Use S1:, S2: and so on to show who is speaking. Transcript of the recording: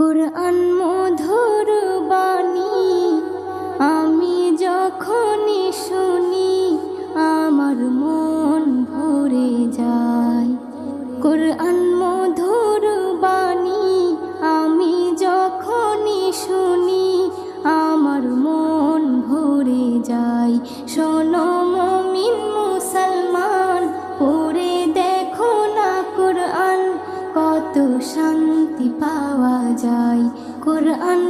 S1: কুরআন মধুর বাণী আমি যখনই শুনি আমার মন ভরে যায়। কুরআন মধুর বাণী আমি যখনই শুনি আমার মন ভরে যায়। শোনো মুমিন মুসলমান, পড়ে দেখো না কুরআন, কত শান্তি পাওয়া যায়। কুরআন